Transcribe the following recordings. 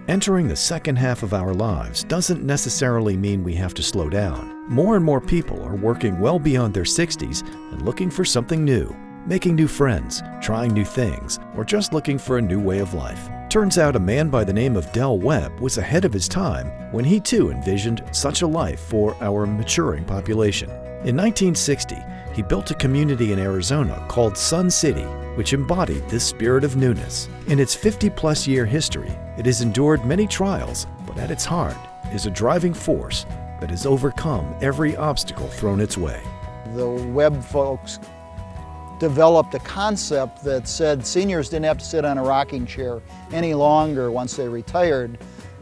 Entering the second half of our lives doesn't necessarily mean we have to slow down. More and more people are working well beyond their 60s and looking for something new, making new friends, trying new things, or just looking for a new way of life. Turns out a man by the name of Del Webb was ahead of his time when he too envisioned such a life for our maturing population. In 1960, he built a community in Arizona called Sun City, which embodied this spirit of newness. In its 50-plus year history, it has endured many trials, but at its heart is a driving force that has overcome every obstacle thrown its way. The Webb folks developed a concept that said seniors didn't have to sit on a rocking chair any longer once they retired,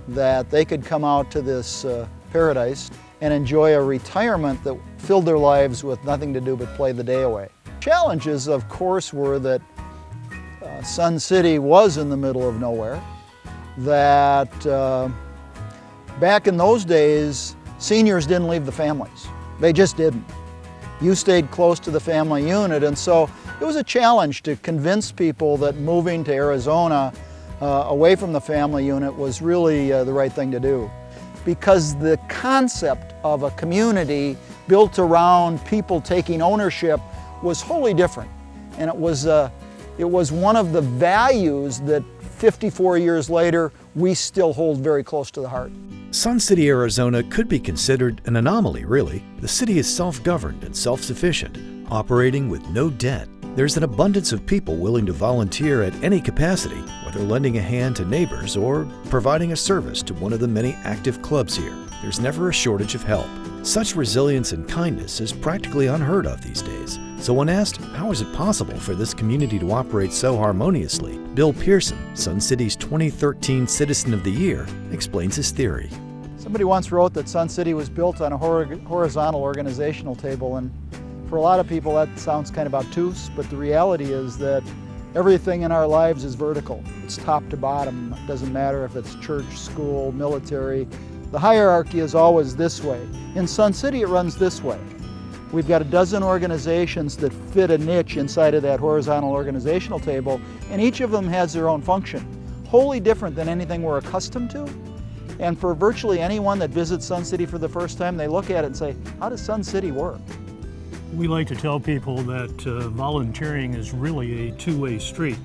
that they could come out to this paradise and enjoy a retirement that filled their lives with nothing to do but play the day away. Challenges, of course, were that Sun City was in the middle of nowhere, that back in those days, seniors didn't leave the families. They just didn't. You stayed close to the family unit, and so it was a challenge to convince people that moving to Arizona away from the family unit was really the right thing to do. Because the concept of a community built around people taking ownership was wholly different. And it was one of the values that 54 years later we still hold very close to the heart. Sun City, Arizona could be considered an anomaly, really. The city is self-governed and self-sufficient, operating with no debt. There's an abundance of people willing to volunteer at any capacity, whether lending a hand to neighbors or providing a service to one of the many active clubs here. There's never a shortage of help. Such resilience and kindness is practically unheard of these days. So when asked, how is it possible for this community to operate so harmoniously, Bill Pearson, Sun City's 2013 Citizen of the Year, explains his theory. Somebody once wrote that Sun City was built on a horizontal organizational table, and for a lot of people that sounds kind of obtuse, but the reality is that everything in our lives is vertical. It's top to bottom. It doesn't matter if it's church, school, military. The hierarchy is always this way. In Sun City, it runs this way. We've got a dozen organizations that fit a niche inside of that horizontal organizational table, and each of them has their own function, wholly different than anything we're accustomed to. And for virtually anyone that visits Sun City for the first time, they look at it and say, how does Sun City work? We like to tell people that volunteering is really a two-way street.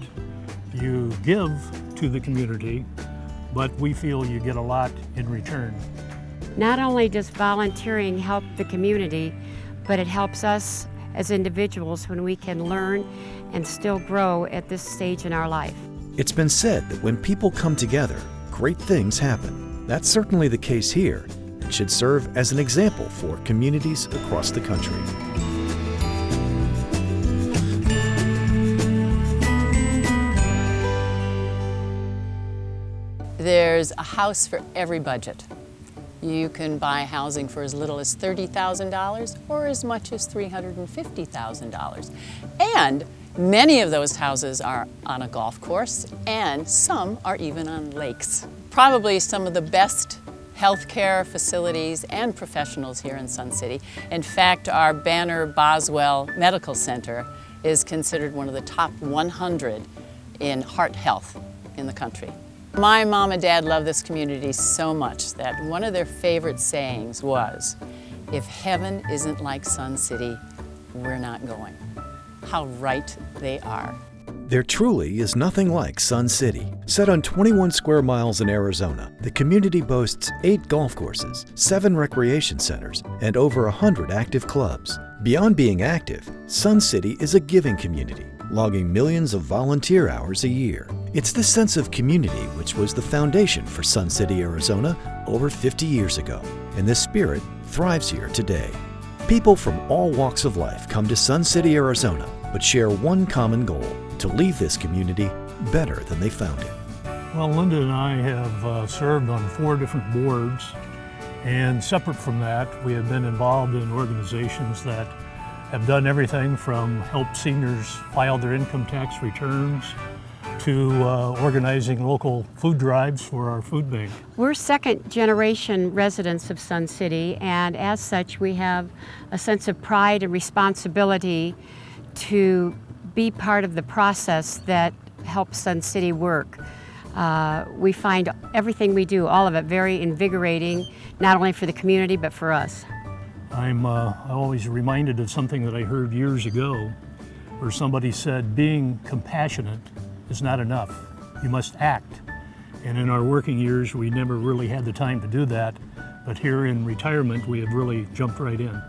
You give to the community, but we feel you get a lot in return. Not only does volunteering help the community, but it helps us as individuals when we can learn and still grow at this stage in our life. It's been said that when people come together, great things happen. That's certainly the case here and should serve as an example for communities across the country. There's a house for every budget. You can buy housing for as little as $30,000 or as much as $350,000. And many of those houses are on a golf course, and some are even on lakes. Probably some of the best healthcare facilities and professionals here in Sun City. In fact, our Banner Boswell Medical Center is considered one of the top 100 in heart health in the country. My mom and dad love this community so much that one of their favorite sayings was, if heaven isn't like Sun City, we're not going. How right they are. There truly is nothing like Sun City. Set on 21 square miles in Arizona, the community boasts 8 golf courses, 7 recreation centers, and over 100 active clubs. Beyond being active, Sun City is a giving community, logging millions of volunteer hours a year. It's this sense of community which was the foundation for Sun City, Arizona over 50 years ago, and this spirit thrives here today. People from all walks of life come to Sun City, Arizona, but share one common goal: to leave this community better than they found it. Well, Linda and I have served on 4 different boards, and separate from that, we have been involved in organizations that have done everything from help seniors file their income tax returns to organizing local food drives for our food bank. We're second-generation residents of Sun City, and as such, we have a sense of pride and responsibility to be part of the process that helps Sun City work. We find everything we do, all of it, very invigorating, not only for the community, but for us. I'm always reminded of something that I heard years ago, where somebody said, being compassionate is not enough. You must act. And in our working years, we never really had the time to do that. But here in retirement, we have really jumped right in.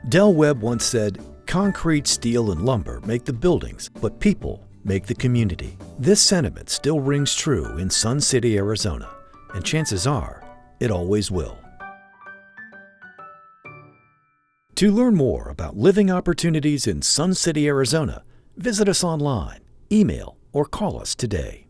Del Webb once said, "Concrete, steel, and lumber make the buildings, but people make the community." This sentiment still rings true in Sun City, Arizona, and chances are it always will. To learn more about living opportunities in Sun City, Arizona, visit us online, email, or call us today.